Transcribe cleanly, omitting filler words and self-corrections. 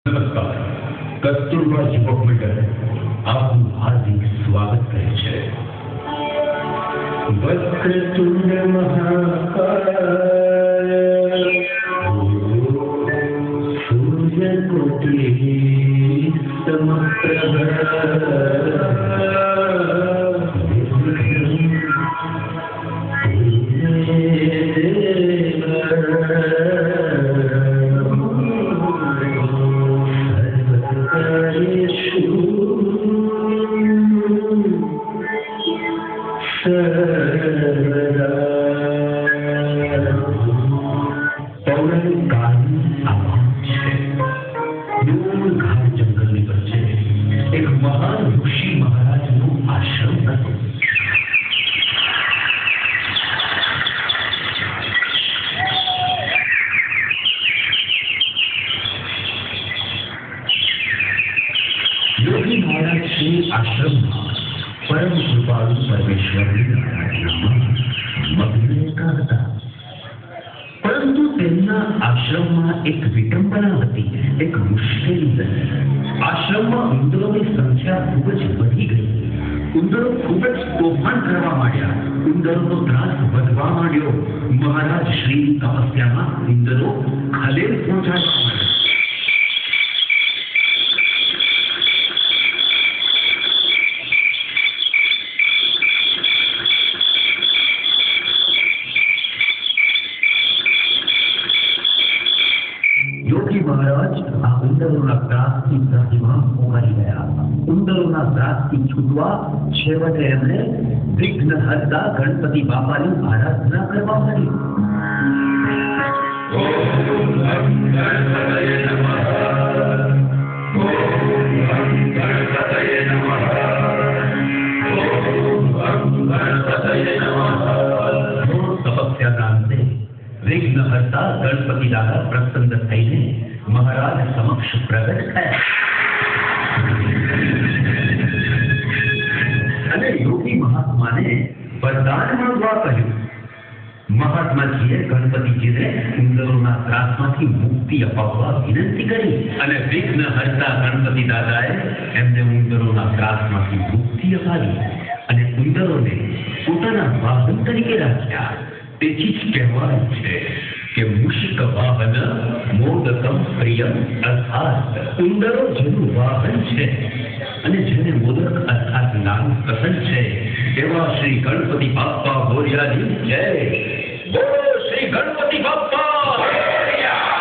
નમસ્કાર. કસ્તુરબા યુવક મંડળ આપનું હાર્દિક સ્વાગત કરે છે. વક્રતુંડ મહાકાય સૂર્યકોટિ પૌરાણિક કાળની આ વાત છે. દૂર ઘાટ જંગલની વચ્ચે એક મહાન ઋષિ મહારાજનું આશ્રમ હતું. યોગી મહારાજ શ્રી આશ્રમમાં પરમ કૃપાળુ પરમેશ્વરની આરાધનામાં મગ્ન રહેતા હતા. પરંતુ તેમના આશ્રમમાં એક વિડંબના હતી, એક મુશ્કેલી હતી. આશ્રમમાં ઉંદરોની સંખ્યા ખૂબ જ વધી ગઈ. ઉંદરો ખૂબ જ તોફાન કરવા માંડ્યા. ઉંદરોનો ત્રાસ વધવા માંડ્યો. મહારાજ શ્રીની તપસ્યામાં ઉંદરો ખલેલ પહોંચાડવા માંડ્યા. યોગી મહારાજ આ ઉંદરોના ત્રાસથી ધરતીમાં પોકારી ગયા. ઉંદરોના ત્રાસથી છૂટવા છેવટે એમણે વિઘ્નહર્તા ગણપતિ બાપાની આરાધના કરવા માંડી. તપસ્યાના અંતે વિઘ્નહર્તા ગણપતિ દાદા પ્રસન્ન થઈને મહારાજ સમક્ષ પ્રગટ થયા અને યોગી મહાત્માને વરદાન માંગવા કહ્યું. મહાત્માજીએ ગણપતિજીને ઉંદરોના ત્રાસમાંથી મુક્તિ અપાવવા વિનંતી કરી અને વિઘ્નહર્તા ગણપતિ દાદાએ એમને ઉંદરોના ત્રાસમાંથી મુક્તિ અપાવી અને ઉંદરોને પોતાના વાહન તરીકે રાખ્યા. તેથી જ કહેવાયું છે કે મૂષિક વાહન મોદકમ પ્રિયમ, અર્થાત ઉંદરો જેનું વાહન છે અને જેને મોદક અર્થાત નામ પસંદ છે એવા શ્રી ગણપતિ બાપ્પા મોર્યાની જય. બોલો શ્રી ગણપતિ બાપ્પા મોર્યા.